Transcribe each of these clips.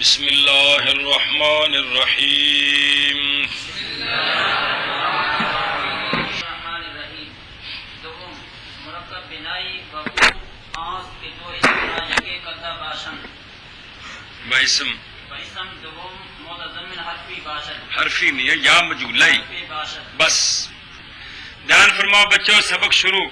بسم اللہ الرحمن الرحیم بائسم حرفی نہیں ہے یا مجھولا ہی بس دھیان فرماؤ بچوں سبق شروع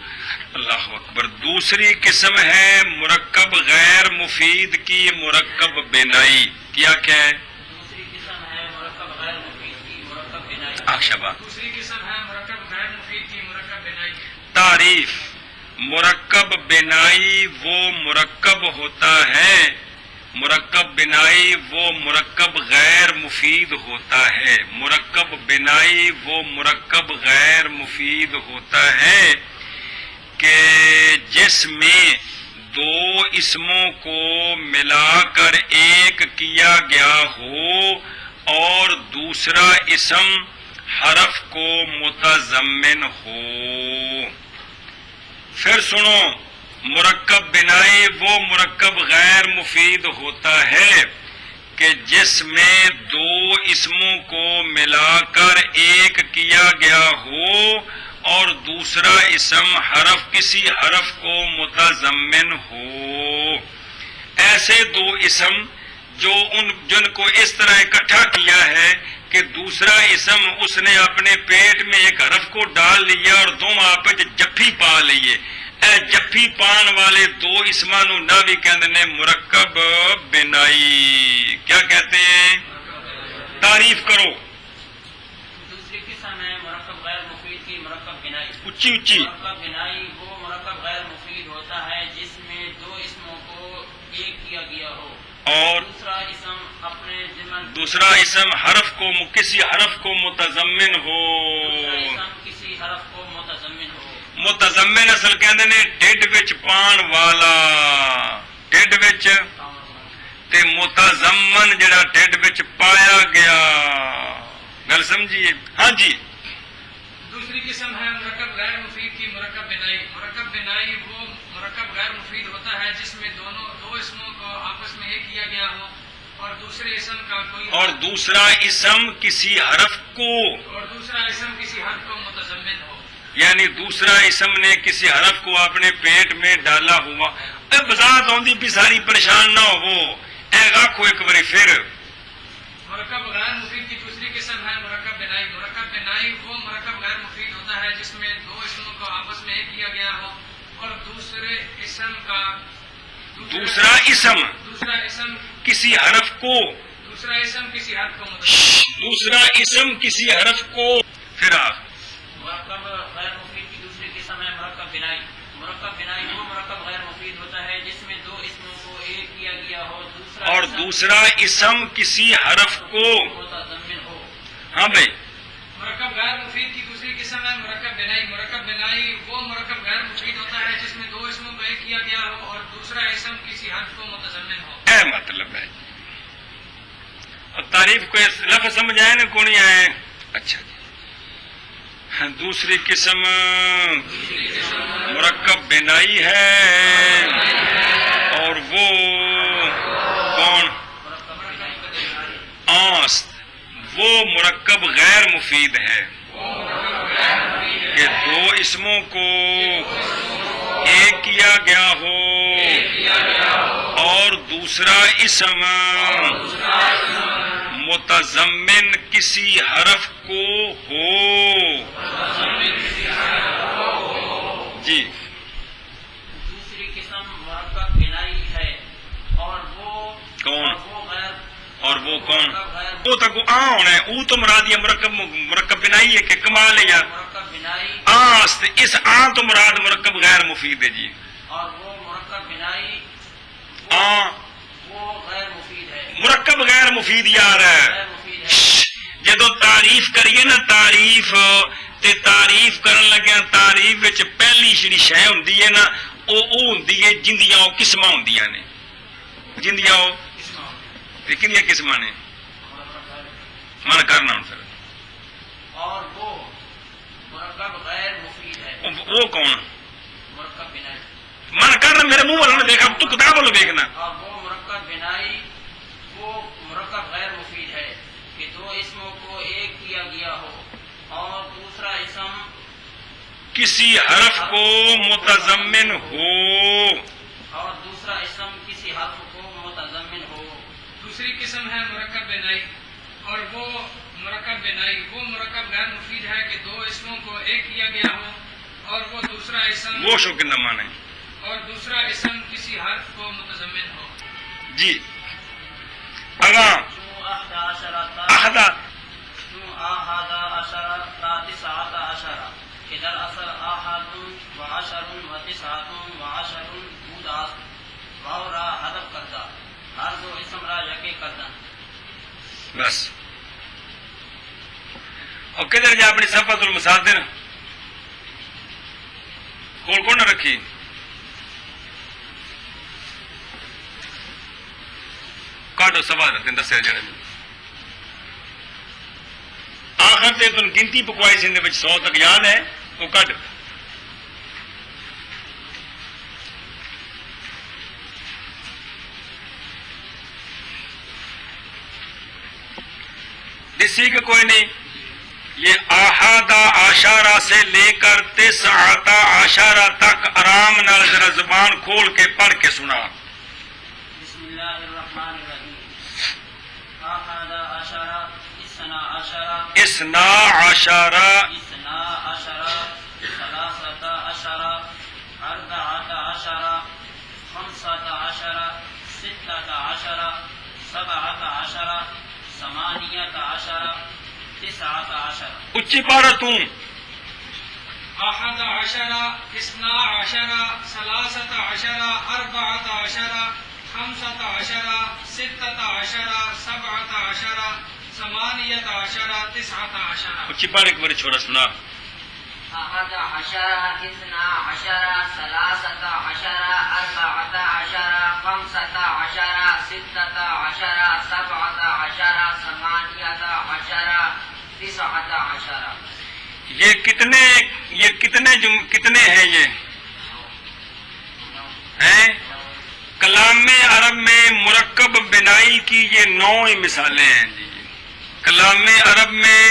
اللہ اکبر دوسری قسم ہے مرکب غیر مفید کی مرکب بنائی کیا ہے دوسری قسم ہے مرکب غیر مفید کی مرکب بنائی دوسری قسم ہے مرکب غیر مفید کی مرکب بنائی تعریف مرکب بنائی وہ مرکب ہوتا ہے مرکب بنائی وہ مرکب غیر مفید ہوتا ہے مرکب بنائی وہ مرکب غیر مفید ہوتا ہے کہ جس میں دو اسموں کو ملا کر ایک کیا گیا ہو اور دوسرا اسم حرف کو متضمن ہو پھر سنو مرکب بنائی وہ مرکب غیر مفید ہوتا ہے کہ جس میں دو اسموں کو ملا کر ایک کیا گیا ہو اور دوسرا اسم حرف کسی حرف کو متضمن ہو ایسے دو اسم جن کو اس طرح اکٹھا کیا ہے کہ دوسرا اسم اس نے اپنے پیٹ میں ایک حرف کو ڈال لیا اور دونوں آپس جفی پا لیے اے جفی پان والے دو اسماں نو ناوی کہندے نے مرکب بنائی کیا کہتے ہیں تعریف کرو دوسری قسم ہے مرکب غیر مفید کی مرکب بنائی اچھی اچھی مرکب بنائی وہ مرکب غیر مفید ہوتا ہے جس میں دو اسموں کو ایک کیا گیا ہو اور دوسرا اسم اپنے ضمن دوسرا اسم حرف کو کسی حرف کو متضمن ہو دوسرا اسم کسی حرف کو متضمن ہو متضمن اصل کہندے نے ڈھڈ وچ پان والا ڈھڈ وچ تے متضمن جڑا ڈھڈ وچ پایا گیا گل سمجھیے ہاں جی دوسری قسم ہے مرکب غیر مفید کی مرکب بنائی مرکب بنائی وہ مرکب غیر مفید ہوتا ہے جس میں دو اسموں کو آپس میں ایک کیا گیا ہو اور دوسرے اسم کا کوئی اور دوسرا اسم کسی حرف کو متضمن ہو یعنی دوسرا اسم نے کسی حرف کو اپنے پیٹ میں ڈالا ہوا اے بذات ہوندی بھی ساری پریشان نہ ہو اے غاکھو ایک باری پھر مرکب غیر مفید کی دوسری قسم ہے مرکب بنائی مرکب بنائی وہ مرکب غیر مفید ہوتا ہے جس میں دو اسموں کو آپس میں ایک کیا گیا ہو اور دوسرا اسم کسی حرف کو دوسرا اسم کسی حرف کو پھر آپ مرکب غیر مفید کی دوسری قسم ہے مرکب بنائی مرکب بنائی وہ مرکب غیر مفید ہوتا ہے جس میں دو اسموں کو ایک کیا گیا ہو اور دوسرا اسم کسی حرف کو متضمن ہو ہاں بھائی مرکب غیر مفید کی دوسری قسم ہے مرکب بنائی وہ مرکب غیر مفید ہوتا ہے جس میں دو اسموں کو ایک کیا گیا ہو اور دوسرا اسم کسی حرف کو متضمن ہو اے مطلب ہے اور تعریف کو لفظ سمجھ آئے نا کون آئے اچھا جی دوسری قسم مرکب بنائی ہے اور وہ کون آست وہ مرکب غیر مفید ہے کہ دو اسموں کو ایک کیا گیا ہو اور دوسرا اسم متضمن کسی حرف کو ہو جی دوسری قسم مرکب بنائی ہے اور وہ کون اور وہ کون غیر وہ تک آ ہونا ہے او تو مراد یہ مرکب بنائی ہے کہ کمال ہے یار مرکب بنائی آست اس آ تو مراد مرکب غیر مفید ہے جی اور وہ مرکب بنائی آ وہ غیر مفید ہے مرکب غیر مفید یار ہے غیر مفید ہے جدو تعریف کریے نا تعریف کرن لگیا تعریف وچ پہلی جڑی شے ہوندی ہے نا او ہوندی ہے جندیاں او قسماں ہوندیاں نے جندیاں او کنیاں قسماں نے من کرنا ہوں پھر اور وہ مرکب غیر مفید ہے وہ کون مرکب بنائی من کر میرے منہ والا نے دیکھا تو کتاب والو دیکھنا اور وہ مرکب بنائی وہ کسی حرف کو متضمن ہو. اور دوسرا اسم کسی حرف کو متضمن ہو. دوسری قسم ہے مرکب بنائی، اور وہ مرکب بنائی وہ مرکب غیر مفید ہے کہ دو اسموں کو ایک کیا گیا ہو، اور وہ دوسرا اسم وہ شو کے نہ مانے. اور دوسرا اسم کسی حرف کو متضمن ہو. جی اگاں احدا احد عشر تا تسعۃ عشر کہ دراصل احد و عشر و تسعۃ و عشر بود است واو را حذف کردہ ہر دو اسم را یکے کردن. بس. اور کدھر جا اپنی صفحۃ المصادر کھول کون نہ رکھی. کاٹو سوال رکھتے ہیں 10 جنے آخر سے تم گنتی پکوائی سے 100 تک یاد ہے وہ کٹ. اسی کا کوئی نہیں. یہ احادہ عشرہ سے لے کر 9 عشرہ تک آرام نال ذرا زبان کھول کے پڑھ کے سنا. بسم اللہ الرحمن الرحیم. احد عشر اثنا عشر اثنا عشرہ اثنا عشر ثلاثة عشر أربعة عشر خمسة عشر ستة عشر سبعة عشر ثمانية عشر تسعة عشر. اچھی پارا تم. احد عشر اثنا عشر ثلاثة عشر أربعة عشر خمسة عشر ستة عشر سبعة عشر ثمانية عشر تسعة عشر. اچھی پارا ایک بار چھوڑا سنا. احد عشر اثنا عشر ثلاثة عشر أربعة عشر خمسة عشر ستة عشر سبعة عشر ثمانية عشر تسعة عشر. یہ کتنے کتنے ہیں یہ ہیں؟ کلام عرب میں مرکب بنائی کی یہ 9 مثالیں ہیں جی. کلام عرب میں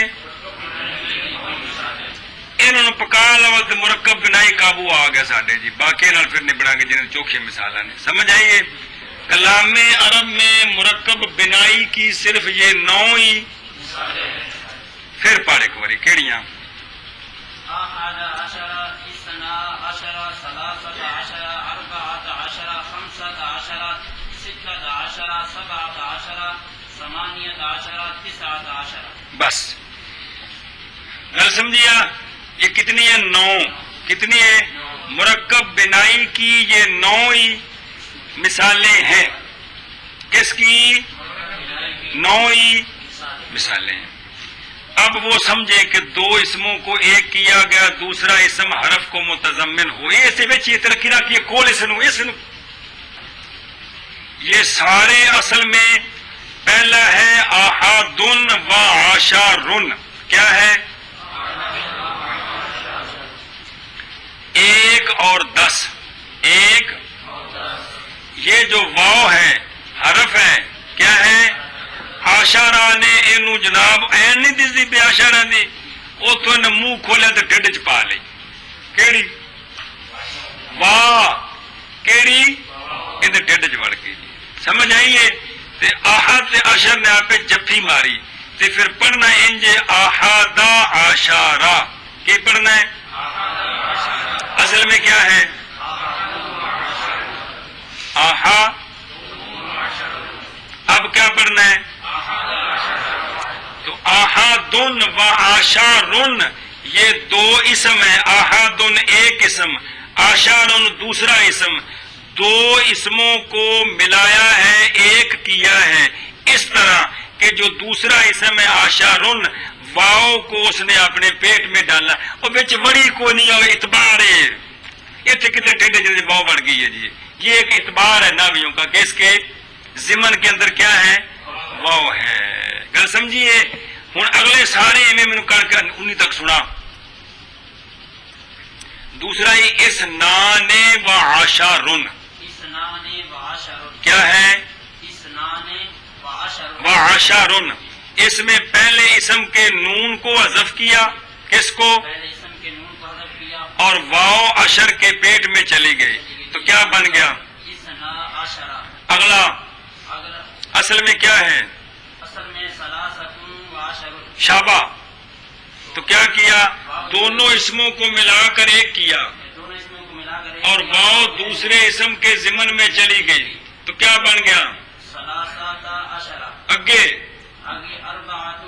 انہوں نے پکا لوا تو مرکب بنائی قابو آ گیا ساڈے جی. باقی نال پھر نبڑا گے جنہیں چوکھے مثال نے سمجھ آئیے. کلام عرب میں مرکب بنائی کی صرف یہ 9 ہی. پھر پڑھ ایک باری کیڑیاں. احد عشر اثنا عشر ثلاثة عشر أربعة عشر خمسة عشر ستة عشر سبعة عشر ثمانية عشر تسعة عشر. بس گل سمجھیا. یہ کتنی ہے؟ 9. کتنی ہے؟ مرکب بنائی کی یہ 9 ہی مثالیں ہیں. کس کی؟ 9 ہی مثالیں ہیں. اب وہ سمجھے کہ 2 اسموں کو ایک کیا گیا، دوسرا اسم حرف کو متضمن ہو. اسے بچ یہ ترقی نہ کی کول اس نو یہ سارے اصل میں پہلا ہے احد و عشر. کیا ہے؟ 1 اور 10. 1 یہ جو واو ہے حرف ہے کیا ہے؟ آشارہ نے اینو جناب این نہیں دستی پہ آشارہ دی اتو نے منہ کھولیا تو ڈڈ چ پا لی. کیڑی؟ واہ. کیڑی؟ یہ ڈڈ چ وڑ گئی. سمجھ آئیے. تے آحد تے عشر نے آپ جفی ماری تے پھر پڑھنا انجے احادہ عشرہ. کی پڑھنا ہے؟ اصل میں کیا ہے؟ آہا. اب کیا پڑھنا ہے؟ تو احد و عشر یہ 2 اسم ہے. احد ایک اسم، عشر دوسرا اسم. 2 اسموں کو ملایا ہے، ایک کیا ہے. اس طرح کہ جو دوسرا اسم ہے عشر واؤ کو اس نے اپنے پیٹ میں ڈالا اور بچ وڑی کو نہیں اور اعتبار ہے. اتنے کتنے ٹھنڈے جلدی واؤ بڑھ گئی ہے جی. یہ ایک اعتبار ہے ناویوں کا کہ اس کے ضمن کے اندر کیا ہے؟ واؤ ہے. گل سمجھیے. ہوں اگلے سارے میں نے کر کے 19 تک سنا. دوسرا ہی اثنان و عشر. اثنان و عشر. کیا ہے؟ اثنان و عشر. و عشر. اس میں پہلے اسم کے نون کو حذف کیا. کس کو؟ پہلے اسم کے نون کو حذف کیا. اور واو عشر کے پیٹ میں چلی گئی تو کیا بن گیا؟ اثنا عشرہ. اگلا اگلا اصل میں کیا ہے؟ اصل میں ثلاثۃ و عشر. شابہ. تو کیا کیا؟ دونوں اسموں کو ملا کر ایک کیا دونوں اسموں کو ملا کر اور واو دوسرے اسم کے ضمن میں چلی گئی تو کیا بن گیا؟ ثلاثۃ عشرہ. اگے آگے اربعۃ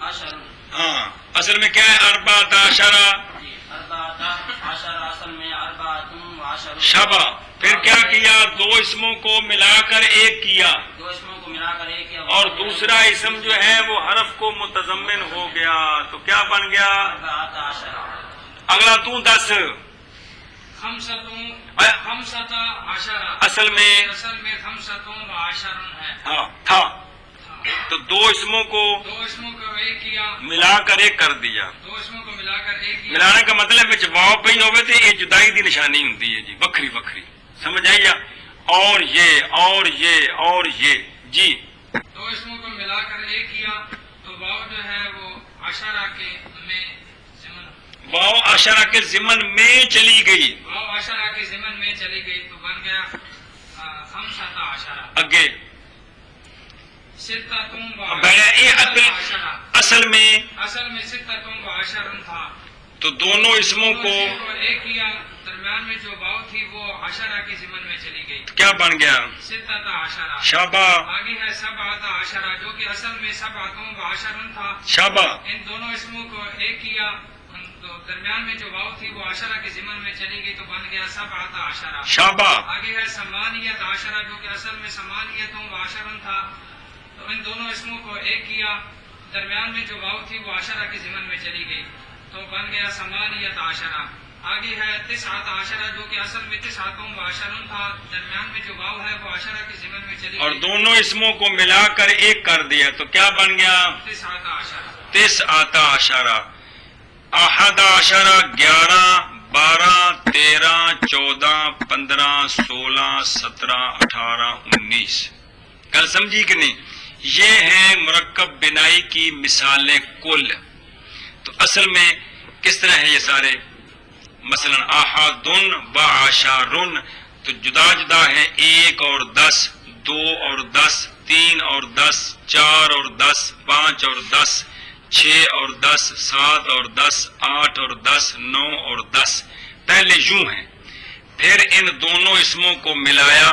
عشر. ہاں اصل میں کیا ہے؟ اربعۃ عشرہ. جی اربعۃ عشر اصل میں اربعۃ و عشر. شابہ. پھر کیا کیا؟ دو اسموں کو ملا کر ایک کیا دو اسموں کو ملا کر ایک کیا اور دوسرا اسم جو ہے وہ حرف کو متضمن ہو گیا تو کیا بن گیا؟ اربعۃ عشر. اگلا تو 10. خمسۃ عشرہ اصل میں خمسۃ و عشر ہے. ہاں تھا تو دو اسموں کو دو اسموں کو ایک کیا ملا کر ایک کر دیا. دو اسموں کو ملا کر ایک کیا. ملانے کا مطلب ہے واو پہ ہوئے تھے یہ جدائی دی نشانی ہوتی ہے جی وکری وکری سمجھ آئی اور یہ جی دو اسموں کو ملا کر ایک کیا تو واو جو ہے وہ عشرہ کے میں ضمن واو عشرہ کے ضمن میں چلی گئی. واو عشرہ کے ضمن میں چلی گئی تو بن گیا خمسۃ عشرہ. اگے ستۃ و عشرہ. اصل میں ستۃ و عشر تھا تو دونوں اسموں کو ایک کیا درمیان میں جو واو تھی وہ عشرہ کے ضمن میں چلی گئی کیا بن گیا؟ ستۃ عشرہ. شابہ. آگے ہے سبعۃ عشرہ جو کہ اصل میں سبعۃ و عشر تھا. شابہ. ان دونوں اسموں کو ایک کیا تو درمیان میں جو واو تھی وہ عشرہ کے ضمن میں چلی گئی تو بن گیا سبعۃ عشرہ. شابہ. آگے ہے ثمانیۃ عشرہ جو کہ اصل میں ثمانیۃ و عشر تھا تو ان دونوں اسموں کو ایک کیا درمیان میں جو واو تھی وہ عشرہ کے ضمن میں چلی گئی تو بن گیا ثمانیۃ عشرہ. آگے ہے تسعۃ عشرہ جو کہ اصل میں تسعۃ و عشر تھا درمیان میں جو واو ہے وہ عشرہ کے ضمن میں چلی اور گئی دونوں اسموں کو ملا کر ایک کر دیا تو کیا بن گیا؟ تسعۃ عشرہ. تسعۃ عشرہ. احد عشرہ 11 12 13 14 15 16 17 18 19. کل سمجھی کہ نہیں؟ یہ ہے مرکب بنائی کی مثالیں کل. تو اصل میں کس طرح ہے یہ سارے؟ مثلا احد و عشر تو جدا جدا ہے 1 اور 10 2 اور 10 3 اور 10 4 اور 10 5 اور 10 6 اور 10 7 اور 10 8 اور 10 9 اور 10 پہلے یوں ہیں. پھر ان دونوں اسموں کو ملایا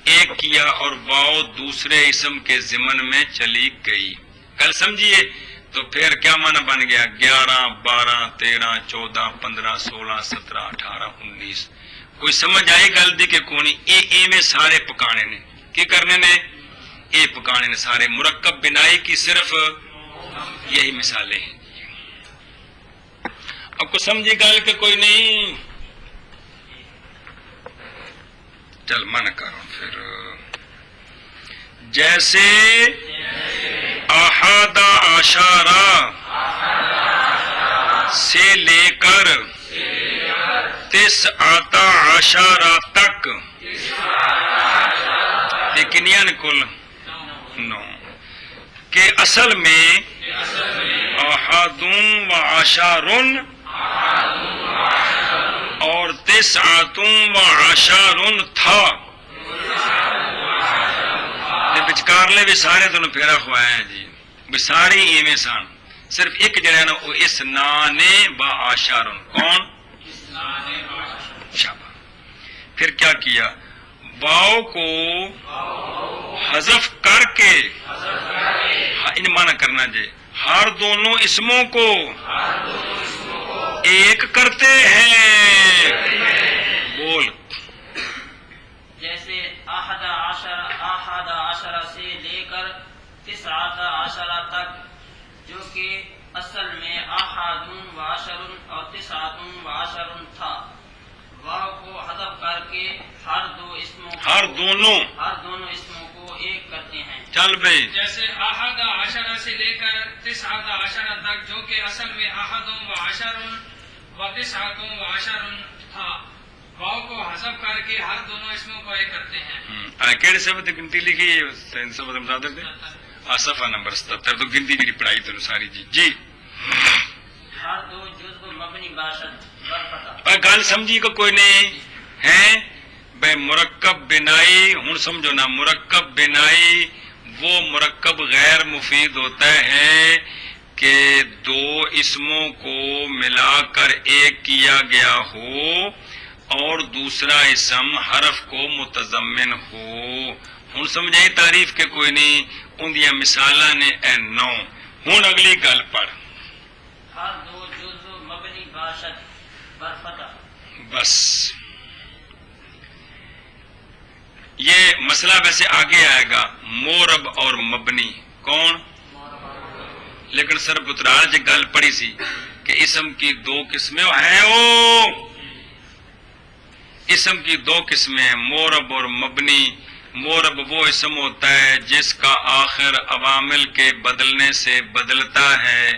ایک کیا اور واو دوسرے اسم کے ضمن میں چلی گئی. کل سمجھیے تو پھر کیا معنی بن گیا؟ 11 12 13 14 15 16 17 18 19. کوئی سمجھ آئی گل دی کہ کونی اے میں سارے پکانے نے کی کرنے نے اے پکانے نے سارے مرکب بنائی کی صرف یہی مثالیں ہیں. اب کو سمجھی گل کہ کوئی نہیں؟ چل من کرو پھر جیسے احد عشرہ سے لے کر تسعۃ عشرہ تک لیکنیاں کل 9 کہ اصل میں احد و عشر اور تسعۃ و عشر تھا. بچکارلے بھی سارے تمہیں پھیرا خوایا ہے جی بھی ساری ایویں سن صرف ایک جڑا نا وہ اسنان و عشر. کون؟ شابہ. پھر کیا کیا؟ واو کو حذف کر کے ان معنی کرنا جی ہر دونوں اسموں کو ایک کرتے ہیں. بول. جیسے احد عشرہ سے لے کر تسعۃ عشرہ تک جو کہ اصل میں احد و عشر اور تسعۃ و عشر تھا. واو کو حذف کر کے ہر دونوں اسموں کو ایک کرتے ہیں. چل بھائی. جیسے احد عشرہ سے لے کر تسعۃ عشرہ تک جو کہ اصل میں احد و عشر و تسعۃ و عشر تھا. واو کو حذف کر کے ہر دونوں اسموں کو ایک کرتے ہیں. کہڑے سبت گنتی لکھی ہے؟ سبت مطابق صفحہ نمبر 77 تو گنتی جی پڑھائی تو ساری جی. ہر دو جزو مبنی باشد برفتہ پر گل سمجھی کو کوئی نہیں ہے بے مرکب بنائی ہوں سمجھو نا مرکب بنائی وہ مرکب غیر مفید ہوتا ہے کہ دو اسموں کو ملا کر ایک کیا گیا ہو اور دوسرا اسم حرف کو متضمن ہو ہوں سمجھائی تعریف کے کوئی نہیں اندیاں مثالاں نے اے 9 ہوں اگلی گل پڑھ ہر دو جزو مبنی باشد برفتہ بس یہ مسئلہ ویسے آگے آئے گا مورب اور مبنی کون لیکن سر بترال جی گل پڑی سی کہ اسم کی 2 قسمیں ہیں اسم کی 2 قسمیں ہیں مورب اور مبنی مورب وہ اسم ہوتا ہے جس کا آخر عوامل کے بدلنے سے بدلتا ہے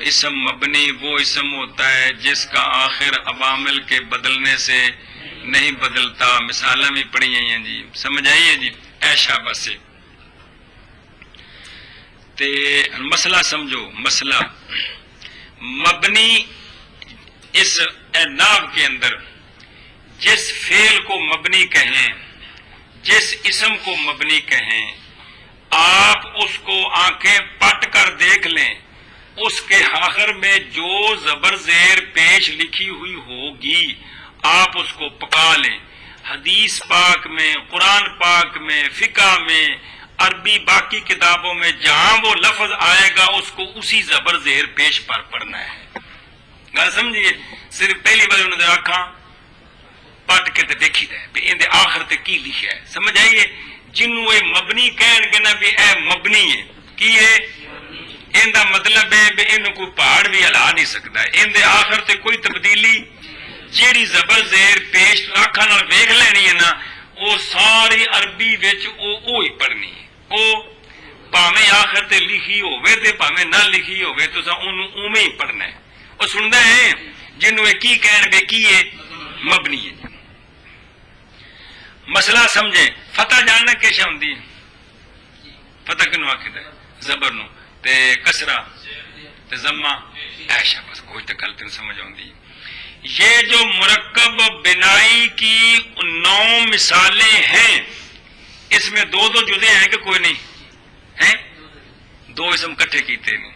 اسم مبنی وہ اسم ہوتا ہے جس کا آخر عوامل کے بدلنے سے نہیں بدلتا مثالیں بھی پڑھی ہیں جی سمجھ آئیے جی ایشا بس تے مسئلہ سمجھو مسئلہ مبنی اس ناو کے اندر جس فعل کو مبنی کہیں جس اسم کو مبنی کہیں آپ اس کو آنکھیں پٹ کر دیکھ لیں اس کے آخر میں جو زبر زیر پیش لکھی ہوئی ہوگی آپ اس کو پکا لیں حدیث پاک میں قرآن پاک میں فقہ میں عربی باقی کتابوں میں جہاں وہ لفظ آئے گا اس کو اسی زبر زیر پیش پر پڑھنا ہے گل سمجھیے صرف پہلی بار انہوں نے آنکھاں پٹ کے تے دیکھی دے بھی ان دے آخر تے کی لکھا ہے سمجھ آئیے جنوں اے مبنی کہن گے نا بھی اے مبنی ہے کی ہے ان دا مطلب ہے بھی ان کو پہاڑ بھی ہلا نہیں سکتا ان دے آخر تے کوئی تبدیلی جیڑی زبر زیر پیش آنکھاں نال ویکھ لینی ہے نا وہ ساری عربی وچ او ہی پڑھنی ہے او پاویں آخر تے لکھی ہوے تے پاویں نہ لکھی ہوے تو اونوں اوویں ہی پڑھنا ہے او سندا ہے جنوں کی کہن گے کی ہے مبنی ہے مسئلہ سمجھیں فتح جاننا کیسا ہوندی ہے فتح کنوں آکھدا ہے زبر نو تے کسرہ تے ضمہ ایشا بس کوئی تے گل تے سمجھ آوندی یہ جو مرکب بنائی کی 9 مثالیں ہیں اس میں 2 جزے ہیں کہ کوئی نہیں ہیں 2 اسم کٹھے کیتے نہیں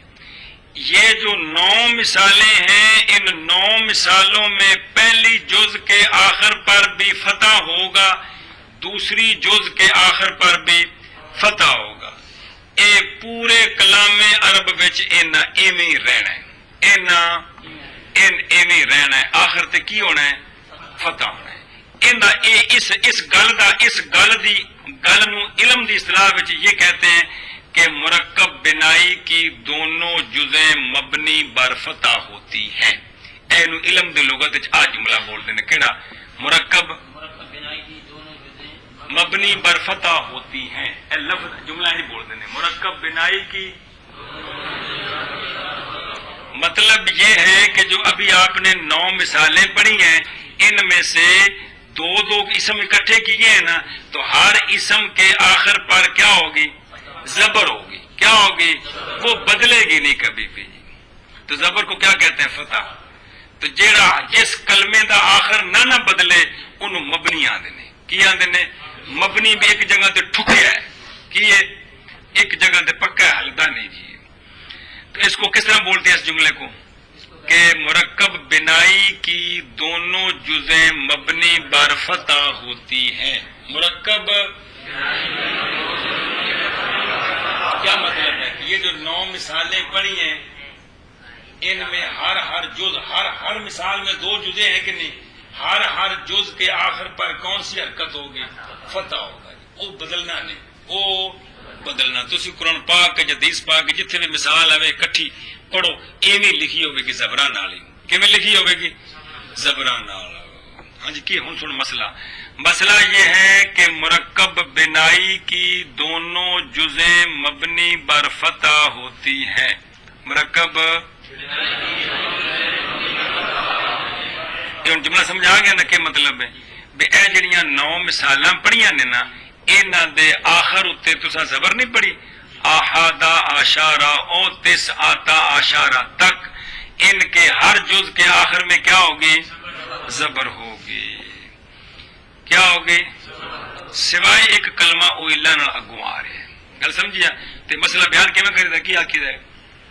یہ جو 9 مثالیں ہیں ان 9 مثالوں میں پہلی جز کے آخر پر بھی فتح ہوگا دوسری جز کے آخر پر بھی فتح ہوگا اے پورے کلام عرب وچ اینا ایویں رہنا ہے اینا ایویں رہنا ہے آخر تے کی ہونا ہے فتح ہونا ہے ایندا اس گل نو علم دی اصطلاح وچ یہ کہتے ہیں کہ مرکب بنائی کی دونوں جزیں مبنی بر فتح ہوتی ہیں اینو علم دی لغت وچ آ جملہ بولتے ہیں کیڑا مرکب بنائی کی دونوں جزیں مبنی بر فتح ہوتی ہیں اے لفظ جملہ ہی بولتے ہیں مرکب بنائی کی مطلب یہ ہے کہ جو ابھی آپ نے 9 مثالیں پڑھی ہیں ان میں سے 2 اسم اکٹھے کیے ہیں نا تو ہر اسم کے آخر پر کیا ہوگی زبر ہوگی کیا ہوگی وہ بدلے گی نہیں کبھی بھی تو زبر کو کیا کہتے ہیں فتح تو جیڑا جس کلمے دا آخر نہ بدلے انہوں مبنی آندے نے کی آندے نے مبنی بھی ایک جگہ تے ٹھکیا ہے کی ہے ایک جگہ تے پکا ہے ہلدا نہیں جی تو اس کو کس طرح بولتے ہیں اس جملے کو کہ مرکب بنائی کی دونوں جزیں مبنی بر فتح ہوتی ہیں مرکب کیا مطلب ہے کہ یہ جو 9 مثالیں پڑھی ہیں ان میں ہر جز ہر مثال میں 2 جزیں ہیں کہ نہیں ہر جز کے آخر پر کون سی حرکت ہوگی فتح ہوگا وہ بدلنا نہیں وہ بدلنا تسی قرآن پاک حدیث پاک جتنے بھی مثال ہے کٹھی پڑھو ایویں لکھی ہوئے گی زبراں نال کیویں لکھی ہوئے گی زبراں نال ہاں جی کی ہن سن مسئلہ یہ ہے کہ مرکب بنائی کی دونوں جزیں مبنی بر فتح ہوتی ہیں مرکب جملہ سمجھا گیا نا کہ مطلب ہے بے اے جڑیاں 9 مثالاں پڑھیاں نے نا انہاں دے آخر اتے تساں زبر نہیں پڑھی احد عشرہ او 9 عشرہ تک ان کے ہر جز کے آخر میں کیا ہوگی؟ زبر ہوگی. کیا ہوگی؟ سوائے ایک کلمہ او اللہ نال اگوں آ رہے ہیں. گل سمجھیا؟ تے مسئلہ بیان کیویں کرے دا کی آکھی ہے؟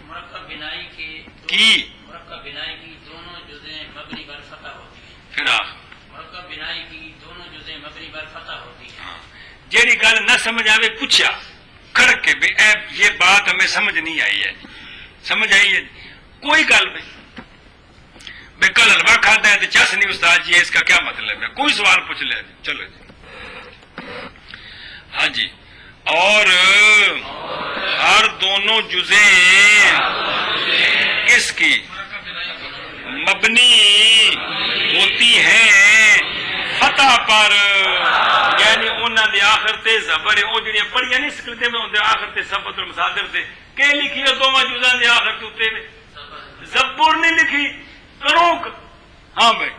مرکب بنائی کی دونوں جزیں مبنی بر فتح ہوتی ہیں. پھر مرکب بنائی کی دونوں جزیں مبنی بر فتح ہوتی ہیں. جیڑی گل نہ سمجھ آوے پوچھا کھڑ کے بھی اے یہ بات ہمیں سمجھ نہیں آئی ہے. سمجھ آئی ہے؟ کوئی گل نہیں. بے کل حلوہ کھاتا ہے تو چس نہیں استاد جی اس کا کیا مطلب ہے؟ کوئی سوال پوچھ لے. چلو جی. ہاں جی. اور ہر دونوں جزیں اس کی مبنی ہوتی ہیں فتح پر، یعنی انہوں نے آخر تے زبر وہ جڑی پڑھیاں نہیں سکلتے میں ہوندے آخر تے ثبت المصادر تے کہ لکھی ہے دوواں جزاں دے آخر تے اوتے میں زبر نہیں لکھی کرو. ہاں بھائی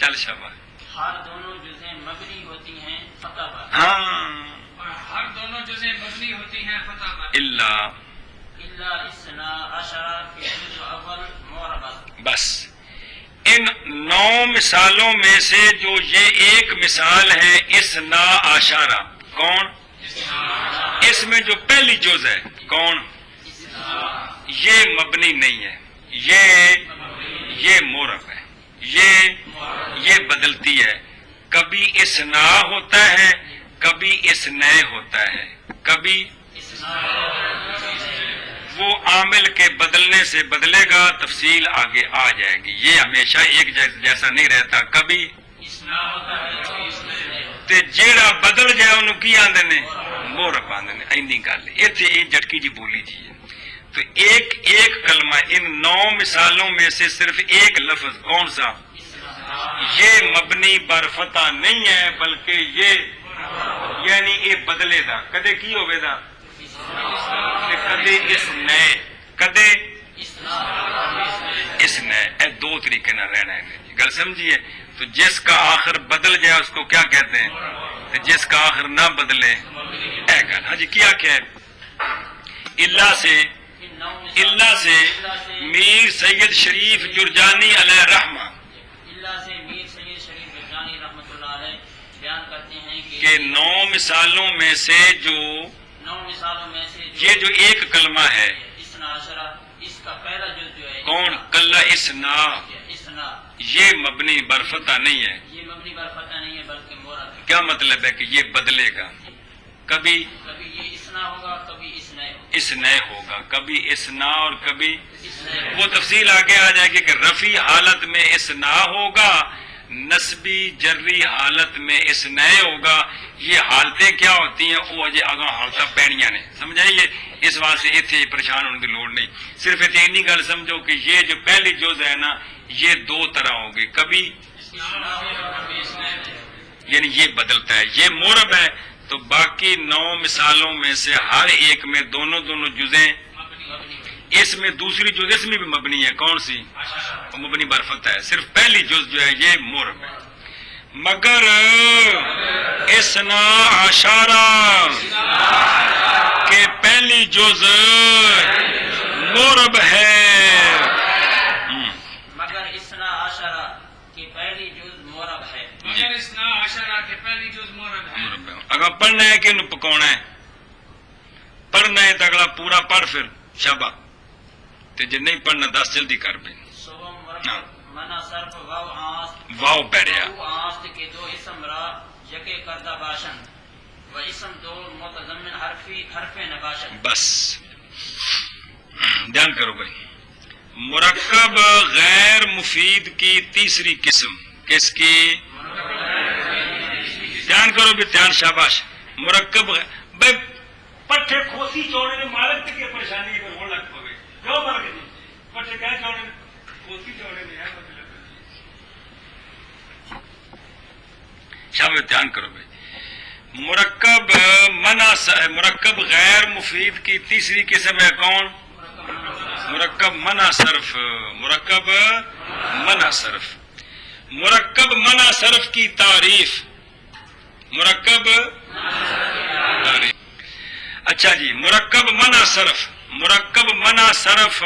چل شاباش. ہر دونوں جزیں مبنی ہوتی ہیں فتح پر. ہاں اور ہر دونوں جزیں مبنی ہوتی ہیں فتح پر الا اثنا عشرہ فی الجزء اول معربہ. بس ان 9 مثالوں میں سے جو یہ ایک مثال ہے اثنا عشرہ، کون؟ اس میں جو پہلی جز ہے کون؟ یہ مبنی نہیں ہے، یہ معرب ہے. یہ بدلتی ہے. کبھی اثنا ہوتا ہے، کبھی اثنا ہوتا ہے، کبھی وہ عامل کے بدلنے سے بدلے گا. تفصیل آگے آ جائے گی. یہ ہمیشہ ایک جیسا نہیں رہتا. کبھی تے جیڑا بدل جائے انہوں کی آندے نے معرب آندے نے. اینی گل ایتھے یہ جٹکی جی بولی جی ہے. تو ایک کلمہ ان 9 مثالوں میں سے صرف ایک لفظ کون سا؟ یہ مبنی بر فتح نہیں ہے بلکہ یہ یعنی یہ بدلے دا. کدے کی ہوئے دا؟ کدے اس نے اے دو طریقے نہ رہنا ہے. گل سمجھیے؟ تو جس کا آخر بدل جائے اس کو کیا کہتے ہیں؟ تو جس کا آخر نہ بدلے اے گل. ہاں جی کیا ہے؟ اللہ سے میر سید شریف جرجانی علیہ رحمہ بیان کرتے ہیں کہ 9 مثالوں میں سے یہ جو ایک کلمہ ہے اس کا پہلا جز جو ہے کون؟ کلا اسنا. یہ مبنی برفتہ نہیں ہے. یہ مبنی برفتہ نہیں ہے بلکہ معرب ہے. کیا مطلب ہے کہ یہ بدلے گا؟ کبھی یہ اسنا ہوگا، کبھی اسنا ہوگا، کبھی اسنا اور کبھی وہ تفصیل آگے آ جائے گی کہ رفع حالت میں اسنا ہوگا، نسبی جری حالت میں اسنا ہوگا. یہ حالتیں کیا ہوتی ہیں وہ اجے آگاں حالتیں پینیاں نے. سمجھائیے؟ اس واسطے اتنے پریشان ہونے کی لوڑ نہیں. صرف اتنی گل سمجھو کہ یہ جو پہلی جز ہے نا یہ 2 طرح ہوگی. کبھی یعنی یہ بدلتا ہے، یہ معرب ہے. تو باقی 9 مثالوں میں سے ہر ایک میں دونوں جزیں. اس میں دوسری جز اس میں بھی مبنی ہے. کون سی؟ مبنی برفتہ ہے. صرف پہلی جز جو ہے یہ معرب ہے. مگر اثنا عشرہ کہ پہلی جز معرب ہے. مگر اثنا عشرہ کی پہلی جز معرب ہے. مگر اثنا عشرہ کی پہلی جز معرب ہے. اگر پڑھنا ہے کہ انہوں پکونا ہے؟ پڑھنا ہے تو اگلا پورا پڑھ پھر شابہ. تے جے نہیں پڑھنا 10 جلدی کر بھی. منا صرف واو پیڑیا آست کے 2 اسم را یکے کردہ باشن و اسم 2 متضمن حرف نباشن. بس دھیان کرو بھائی. مرکب غیر مفید کی تیسری قسم کس کی؟ دھیان کرو بھی دھیان شاباش. مرکب بھائی پٹھے کھوسی چوڑے نے مالک کی پریشانی پر ہونے لگ پوے جو فرق نہیں. پٹھے کیا چوڑے نے کھوسی چوڑے نے ہے شاباش. دھیان کرو بھائی. مرکب غیر مفید کی تیسری قسم ہے کون؟ مرکب منع صرف. مرکب منع صرف. مرکب منع صرف کی تعریف. مرکب تعریف. اچھا جی. مرکب منع صرف مرکب منع صرف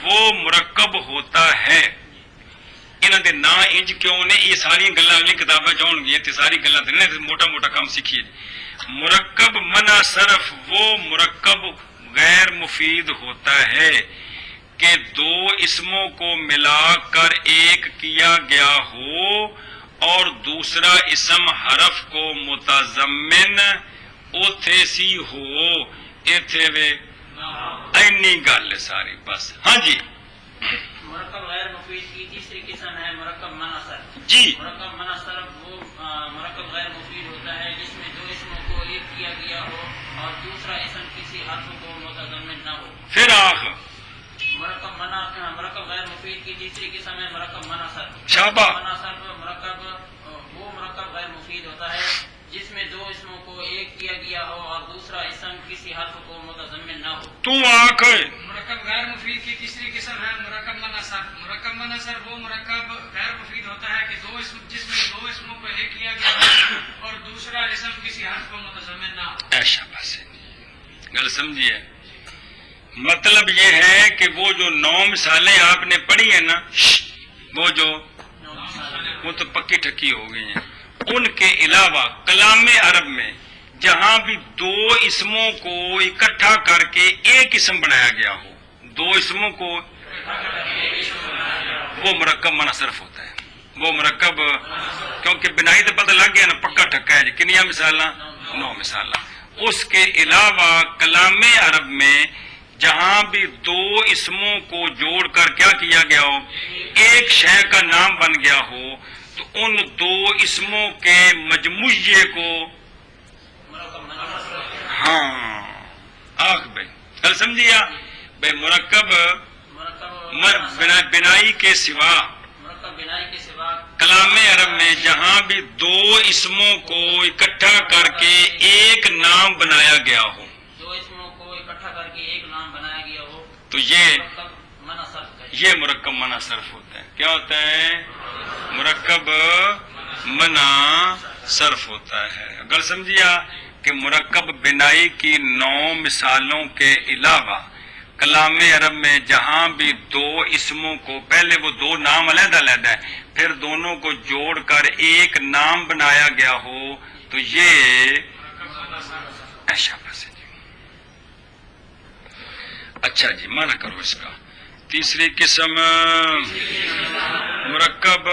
وہ مرکب ہوتا ہے. انہوں نے نا انج کیوں نے یہ ساری گلا اگلی کتابیں جان گی تے ساری گلا موٹا موٹا کام سیکھیے. مرکب منع صرف وہ مرکب غیر مفید ہوتا ہے کہ دو اسموں کو ملا کر ایک کیا گیا ہو اور دوسرا اسم حرف کو متضمن اوتھے سی ہو. ایتھے وے اینی گل ساری بس. ہاں جی مرکب غیر مفید کی تیسری قسم ہے مرکب منع صرف. جی مرکب منع صرف وہ مرکب غیر مفید ہوتا ہے جس میں دو اسموں کو ایک کیا گیا ہو اور دوسرا اسم کسی حرف کو متضمن نہ ہو. پھر آخ مرکب غیر مفید کی تیسری قسم ہے مرکب منع صرف. شابہ. منع صرف وہ مرکب غیر مفید ہوتا ہے جس میں دو اسموں کو ایک کیا گیا ہو اور دوسرا اسم کسی حرف کو متضمن نہ ہو. تو آخ مرکب غیر مفید کی تیسری قسم ہے مرکب منع صرف. مرکب منع صرف وہ مرکب غیر مفید ہوتا ہے کہ جس میں دو اسموں کو ایک کیا گیا ہو اور دوسرا اسم کسی حرف کو متضمن نہ ہو. ایسا بس گل سمجھیے. مطلب یہ ہے کہ وہ جو 9 مثالیں آپ نے پڑھی ہیں نا وہ تو پکی ٹھکی ہو گئی ہیں. ان کے علاوہ کلام عرب میں جہاں بھی دو اسموں کو اکٹھا کر کے ایک اسم بنایا گیا ہو، دو اسموں کو وہ مرکب منع صرف ہوتا ہے. وہ مرکب کیونکہ بنائی تو پتہ لگ گیا نا پکا ٹھکا ہے جی. کنیا مثال 9 مثال. اس کے علاوہ کلام عرب میں جہاں بھی دو اسموں کو جوڑ کر کیا کیا گیا ہو، ایک شے کا نام بن گیا ہو، تو ان دو اسموں کے مجموعے کو ہاں آخ بھائی کل سمجھیا بھائی مرکب بنائی کے سوا کلام عرب میں جہاں بھی دو اسموں کو اکٹھا کر کے ایک نام بنایا گیا ہو، تو یہ مرکب منع صرف ہوتا ہے. کیا ہوتا ہے؟ مرکب منع صرف ہوتا ہے. اگر سمجھیا کہ مرکب بنائی کی 9 مثالوں کے علاوہ کلام عرب میں جہاں بھی دو اسموں کو پہلے وہ دو نام علیحدہ علیحدہ ہے پھر دونوں کو جوڑ کر ایک نام بنایا گیا ہو تو یہ ایسا بس ہے. اچھا جی مانا کرو اس کا. تیسری قسم مرکب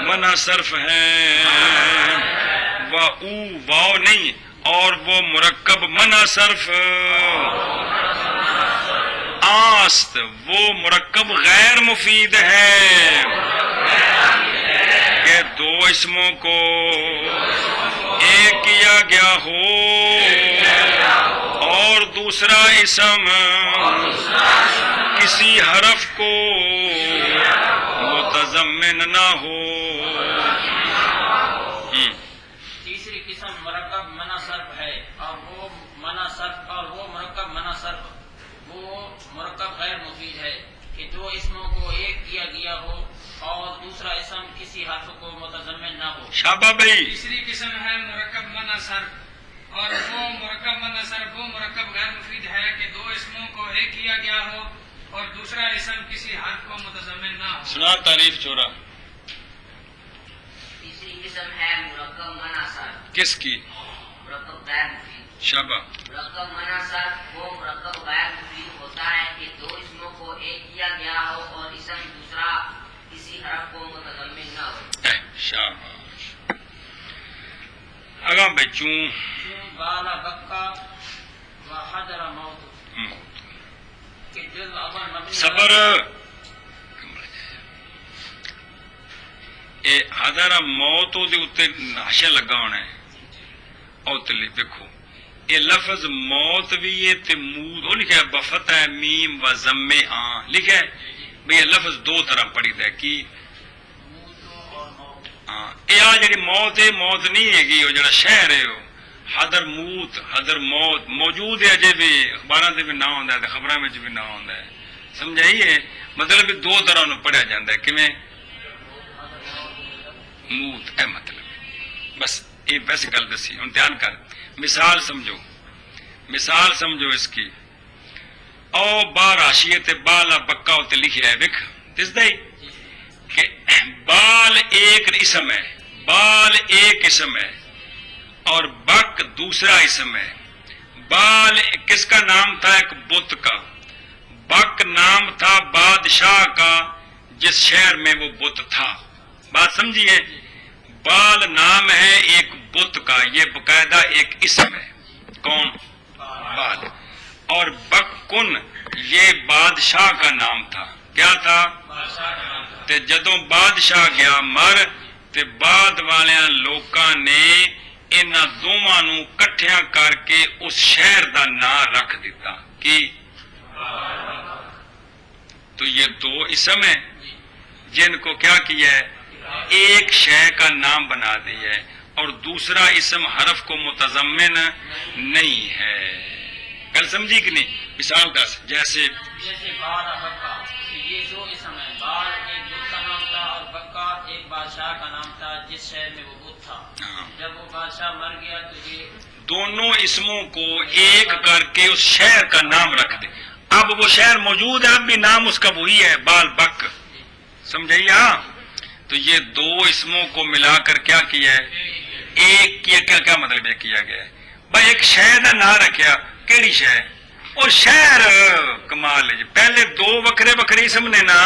منع صرف ہے واؤ نہیں اور وہ مرکب منع صرف آست وہ مرکب غیر مفید ہے کہ دو اسموں کو ایک کیا گیا ہو اور دوسرا اسم کسی حرف کو متضمن نہ ہو. تیسری قسم مرکب منع صرف ہے اور وہ مرکب منع صرف وہ مرکب غیر مفید ہے کہ دو اسموں کو ایک کیا گیا ہو اور دوسرا اسم کسی حرف کو متضمن نہ ہو. شابہ بھائی. تیسری قسم ہے مرکب منع صرف اور وہ مرکب منع صرف وہ مرکب غیر مفید ہے کہ دو اسموں کو ایک کیا گیا ہو اور دوسرا اسم کسی حرف کو متضمن نہ ہو. سنا تعریف چورا. تیسری قسم ہے مرکب منع صرف. کس کی؟ مرکب غیر مفید. شابہ. مرکب منع صرف وہ مرکب غیر مفید ہوتا ہے کہ دو اسموں کو ایک کیا گیا ہو اور اسم دوسرا کسی حرف کو متضمن نہ ہو. شاباش. اگاں بچوں بالا بکا و حضر موت کہ جز اول مبنی صبر اے حضر موت دے اوتے حاشیہ لگا ہونا ہے. او تلی دیکھو یہ لفظ موت بھی ہے تے مود وہ لکھا ہے بفتح میم و ضم آن لکھا ہے بھئی یہ لفظ دو طرح پڑھی دا ہے کی اے آ جڑی موت ہے موت نہیں ہے گی وہ جڑا شہر ہے حضر موت حضر موت موجود ہے اجے بھی اخباراں تے بھی نہ ہوندا ہے خبراں وچ بھی نہ ہوندا ہے. سمجھائیے مطلب دو طرح نو پڑھیا جاندا ہے کیویں موت اے مطلب بس یہ ویسے گل دسی ہن دھیان کر مثال سمجھو اس کی او با راشیت بالا بکا تے لکھیا ہے وکھ دسدا ہی کہ بال ایک اسم ہے، بال ایک اسم ہے اور بک دوسرا اسم ہے۔ بال کس کا نام تھا؟ ایک بت کا۔ بک نام تھا بادشاہ کا جس شہر میں وہ بت تھا۔ بات سمجھیے، بال نام ہے ایک بت کا، یہ باقاعدہ ایک اسم ہے۔ کون؟ بال۔ اور بکن یہ بادشاہ کا نام تھا۔ کیا تھا؟ تے جدوں بادشاہ گیا مر تے بعد والیاں لوکاں نے انہاں دوواں نوں کٹھیاں کر کے اس شہر دا نام رکھ دیتا۔ کی؟ تو یہ دو اسم ہیں جن کو کیا کیا ہے؟ ایک شے کا نام بنا دیا ہے، اور دوسرا اسم حرف کو متضمن نہیں ہے۔ کل سمجھی کہ نہیں؟ مثال دس، جیسے بال اور بکا، یہ دو اسم ہیں۔ بال ایک بت کا نام تھا اور بکا ایک بادشاہ کا نام تھا جس شہر میں وہ بت تھا۔ جب وہ بادشاہ مر گیا تو یہ دونوں اسموں کو ایک کر کے اس شہر کا نام رکھ دے۔ اب وہ شہر موجود ہے، اب بھی نام اس کا وہی ہے، بال بک۔ سمجھائیے؟ ہاں، تو یہ دو اسموں کو ملا کر کیا کیا ہے؟ ایک کیا۔ کیا مطلب یہ کیا گیا ہے؟ بھائی ایک شہر کا نام رکھیا، کیڑی شہر؟ اور شہر کمال ہے جی، پہلے دو وکھرے وکھرے اسم نے نا،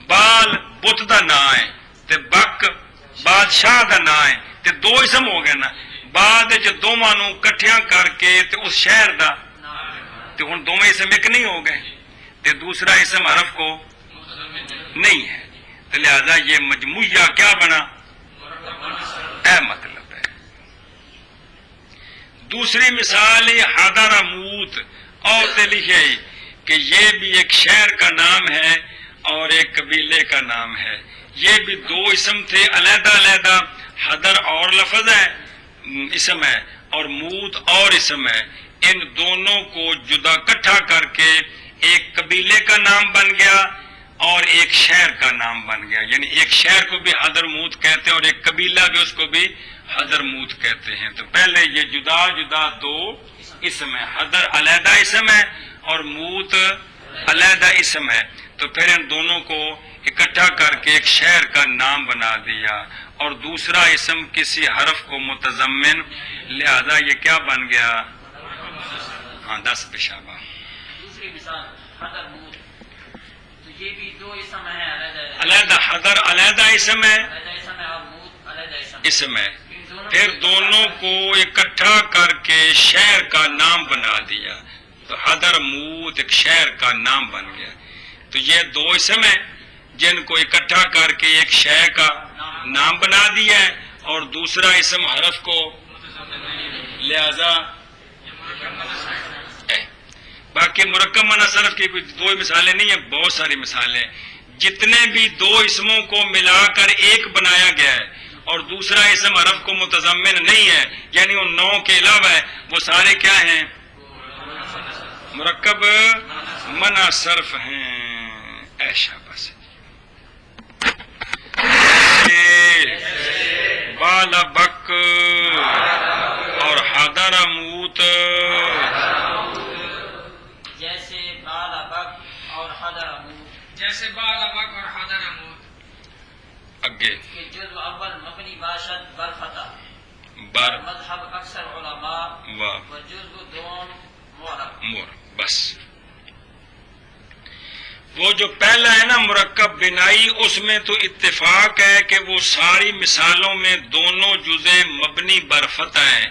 بال بت دا نام ہے تے بک بادشاہ دا نام ہے، تے دو اسم ہو گئے نا۔ بعد دونوں نوں کٹھیاں کر کے تے اس شہر دا تے ہن دونوں اسم ایک نہیں ہو گئے، تے دوسرا اسم حرف کو نہیں ہے، تو لہذا یہ مجموعہ کیا بنا؟ اے مطلب ہے۔ دوسری مثال حضرموت، اور تے لکھے کہ یہ بھی ایک شہر کا نام ہے اور ایک قبیلے کا نام ہے۔ یہ بھی دو اسم تھے علیحدہ علیحدہ، حضر اور لفظ ہے اسم ہے اور موت اور اسم ہے، ان دونوں کو جدا کٹھا کر کے ایک قبیلے کا نام بن گیا اور ایک شہر کا نام بن گیا، یعنی ایک شہر کو بھی حضرموت کہتے ہیں اور ایک قبیلہ بھی اس کو بھی حضرموت کہتے ہیں۔ تو پہلے یہ جدا جدا دو اسم ہے، حضر علیحدہ اسم ہے اور موت علیحدہ اسم ہے، تو پھر ان دونوں کو اکٹھا کر کے ایک شہر کا نام بنا دیا اور دوسرا اسم کسی حرف کو متضمن، لہذا یہ کیا بن گیا؟ ہاں 10 پیشابہ۔ دوسری مثال حضرموت، تو یہ بھی دو اسم ہیں علیحدہ، حضر علیحدہ اسم ہے، علیحدہ اسم ہے اور موت علیحدہ اسم ہے، پھر دونوں کو اکٹھا کر کے شہر کا نام بنا دیا، تو حضرموت ایک شہر کا نام بن گیا۔ تو یہ دو اسم ہیں جن کو اکٹھا کر کے ایک شہر کا نام بنا دیا ہے اور دوسرا اسم حرف کو، لہذا باقی مرکب معنی صرف کی دو مثالیں نہیں ہیں، بہت ساری مثالیں۔ جتنے بھی دو اسموں کو ملا کر ایک بنایا گیا ہے اور دوسرا اسم حرف کو متضمن نہیں ہے، یعنی ان 9 کے علاوہ ہے، وہ سارے کیا ہیں؟ مرکب منع صرف ہیں۔ ایشا بس بال بک اور حضرموت، جیسے بال بک اور حضرموت، جیسے بال بک اور حضرموت۔ اگے کہ جزء اول مبنی باشد برفتح بر مذہب اکثر علماء و جزء دوم معرب۔ مور، بس وہ جو پہلا ہے نا مرکب بنائی، اس میں تو اتفاق ہے کہ وہ ساری مثالوں میں دونوں جزے مبنی بر فتح ہیں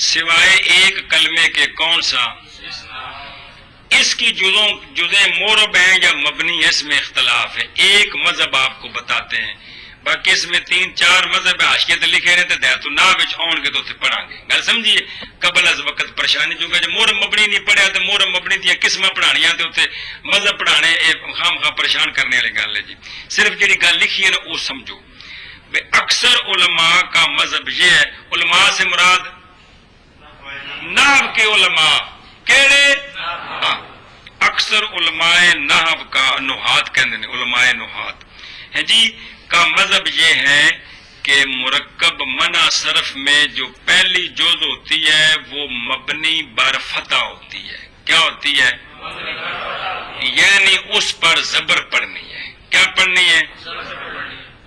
سوائے ایک کلمے کے، کون سا؟ اس کی جزے مورب ہیں یا مبنی، اس میں اختلاف ہے۔ ایک مذہب آپ کو بتاتے ہیں، باقی اس میں 3-4 مذہب حاشیت لکھے رہتے ہیں تو نہ بچ آن گے تو پڑھا گے، گل سمجھیے۔ قبل از وقت پریشانی چونکہ جب مورب مبنی نہیں پڑھیا تو مورب مبنی دیا قسم پڑھانیاں تے اتنے مذہب پڑھانے خام خواہ پریشان کرنے والی گل ہے جی۔ صرف جڑی گل لکھی ہے نا وہ سمجھو۔ اکثر علماء کا مذہب یہ ہے، علماء سے مراد نحو کے علماء، کیڑے؟ اکثر علماء نحو کا، نحات کہتے ہیں، علماء نحات ہیں جی، کا مذہب یہ ہے کہ مرکب منع صرف میں جو پہلی جز ہوتی ہے وہ مبنی بر فتح ہوتی ہے۔ کیا ہوتی ہے؟ یعنی اس پر زبر پڑھنی ہے. کیا پڑھنی ہے؟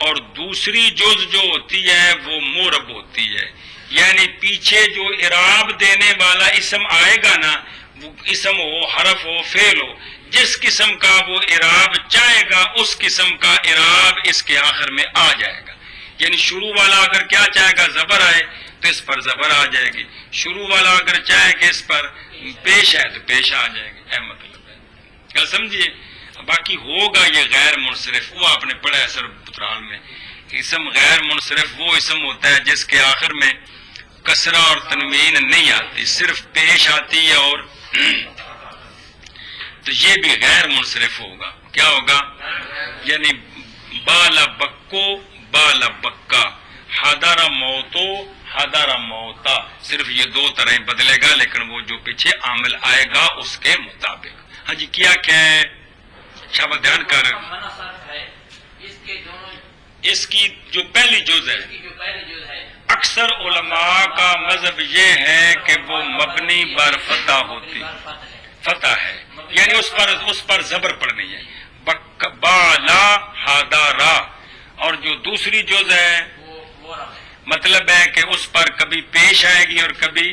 اور دوسری جز جو ہوتی ہے وہ مورب ہوتی ہے، یعنی پیچھے جو اعراب دینے والا اسم آئے گا نا، وہ اسم ہو، حرف ہو، فعل ہو، جس قسم کا وہ اعراب چاہے گا اس قسم کا اعراب اس کے آخر میں آ جائے گا. یعنی شروع والا اگر کیا چاہے گا زبر آئے تو اس پر زبر آ جائے گی، شروع والا اگر چاہے کہ اس پر پیش ہے تو پیش آ جائے گی. اے مطلب ہے، کیا سمجھیے؟ باقی ہوگا یہ غیر منصرف، وہ آپ نے پڑھا ہے سر بطرال میں. اسم غیر منصرف وہ اسم ہوتا ہے جس کے آخر میں کسرہ اور تنوین نہیں آتی، صرف پیش آتی ہے، اور تو یہ بھی غیر منصرف ہوگا. کیا ہوگا؟ یعنی بالا بکو بالا بکا، حدارا موتو حدارا موتا، صرف یہ دو طرح بدلے گا، لیکن وہ جو پیچھے عامل آئے گا اس کے مطابق. ہاں جی، کیا ہے؟ شابہ دھیان کر. اس کی جو پہلی جز ہے، اکثر علماء کا مذہب یہ ہے کہ وہ مبنی بر فتح ہوتی، فتح ہے، یعنی اس پر زبر پڑنی ہے. بالا ہادارا. اور جو دوسری جز ہے مطلب ہے کہ اس پر کبھی پیش آئے گی اور کبھی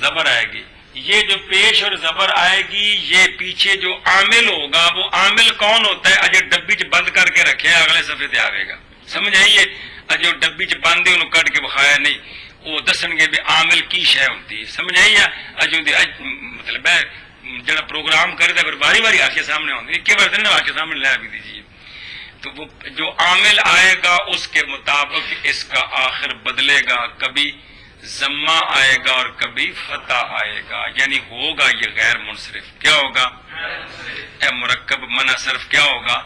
زبر آئے گی. یہ جو پیش اور زبر آئے گی یہ پیچھے جو عامل ہوگا، وہ عامل کون ہوتا ہے؟ اجے ڈبی چ بند کر کے رکھے، اگلے صفحے تے آئے گا. سمجھ آئیے؟ اجے ڈبی چ بند انہوں کٹ کے بخایا نہیں، وہ دسن گے بھی عامل کی شے ہوتی ہے. سمجھ آئیے؟ اجے مطلب ہے جڑا پروگرام کرے پھر باری باری آ کے سامنے آؤں گی، ایک بار دن آ کے سامنے لے بھی دیجیے. تو وہ جو عامل آئے گا اس کے مطابق اس کا آخر بدلے گا، کبھی ضمہ آئے گا اور کبھی فتح آئے گا، یعنی ہوگا یہ غیر منصرف. کیا ہوگا؟ اے مرکب منع صرف کیا ہوگا؟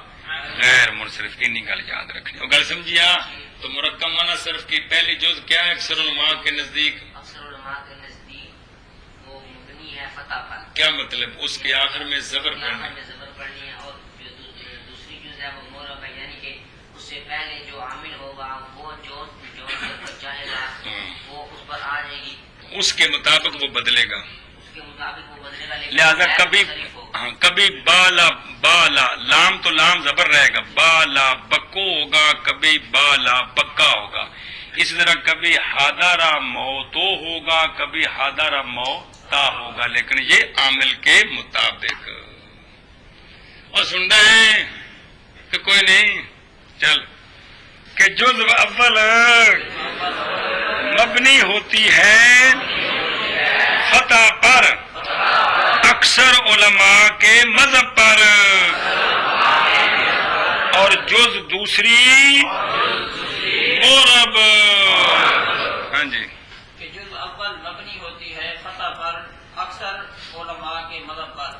غیر منصرف. انی گل یاد رکھنی. وہ گل سمجھیا؟ تو مرکب منع صرف کی پہلی جز کیا ہے اکثر علماء کے نزدیک؟ اکثر علماء کے نزدیک وہ مبنی ہے فتح پر. کیا مطلب؟ اس کے آخر میں زبر پڑھنا ہے، اور دوسری جز ہے وہ مورب ہے، یعنی کہ اس سے پہلے جو عامل ہوگا وہ جو چاہے گا وہ اس پر آ جائے گی، اس کے مطابق وہ بدلے گا. اس کے مطابق وہ بدلے گا. لہذا کبھی کبھی بالا بالا، لام تو لام زبر رہے گا، بالا بکو ہوگا، کبھی بالا بکا ہوگا. اسی طرح کبھی ہادارا موتو ہوگا، کبھی ہادارا موتا ہوگا، لیکن یہ عامل کے مطابق. اور سن رہے ہیں کہ کوئی نہیں؟ چل کہ جزو اول مبنی ہوتی ہے فتح پر اکثر علماء کے مذہب پر، اور جز دوسری مورب. ہاں جی، کہ جز اول مبنی ہوتی ہے فتح پر اکثر علماء کے مذہب پر،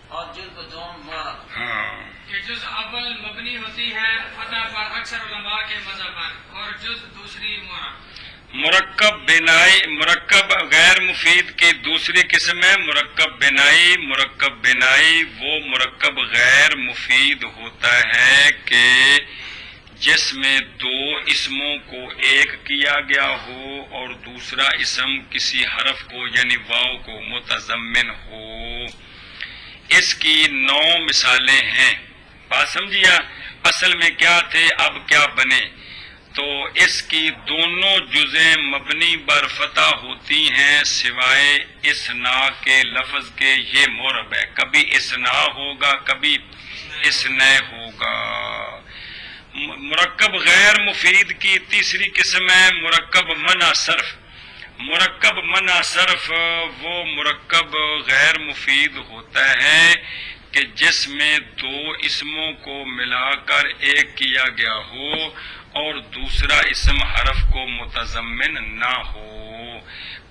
اور جز دوم مورب. ہاں، کہ جز اول مبنی ہوتی ہے فتح پر اکثر علماء کے مذہب پر، اور جز دوسری مورب. مرکب بنائی، مرکب غیر مفید کی دوسری قسم ہے مرکب بنائی. مرکب بنائی وہ مرکب غیر مفید ہوتا ہے کہ جس میں دو اسموں کو ایک کیا گیا ہو اور دوسرا اسم کسی حرف کو یعنی واو کو متضمن ہو. اس کی 9 مثالیں ہیں. بات سمجھیا؟ اصل میں کیا تھے، اب کیا بنے. تو اس کی دونوں جزیں مبنی بر فتح ہوتی ہیں سوائے اسنا کے لفظ کے. یہ مورب ہے، کبھی اسنا ہوگا کبھی اسنا ہوگا. مرکب غیر مفید کی تیسری قسم ہے مرکب منع صرف. مرکب منع صرف وہ مرکب غیر مفید ہوتا ہے کہ جس میں دو اسموں کو ملا کر ایک کیا گیا ہو اور دوسرا اسم حرف کو متضمن نہ ہو.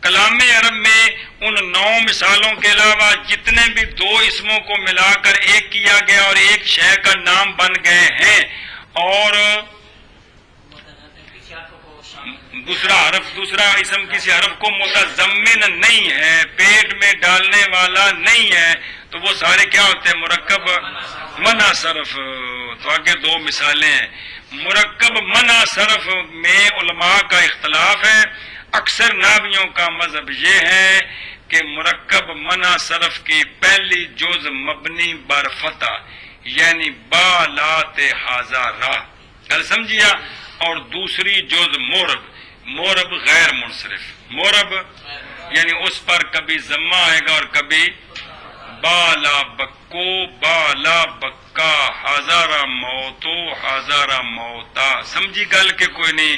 کلام عرب میں ان 9 مثالوں کے علاوہ جتنے بھی دو اسموں کو ملا کر ایک کیا گیا اور ایک شے کا نام بن گئے ہیں اور دوسرا اسم کسی حرف کو متضمن نہیں ہے، پیٹ میں ڈالنے والا نہیں ہے، تو وہ سارے کیا ہوتے ہیں؟ مرکب منع صرف. تو آگے 2 مثالیں ہیں. مرکب منع صرف میں علماء کا اختلاف ہے. اکثر نحویوں کا مذہب یہ ہے کہ مرکب منع صرف کی پہلی جز مبنی بر فتح یعنی با لات حاضرہ، گل سمجھیا، اور دوسری جز مورب، مورب غیر منصرف، مورب یعنی اس پر کبھی ضمہ آئے گا اور کبھی بالا بکو بالا بکا ہزارہ موتو ہزارہ موتا، سمجھی گل کہ کوئی نہیں؟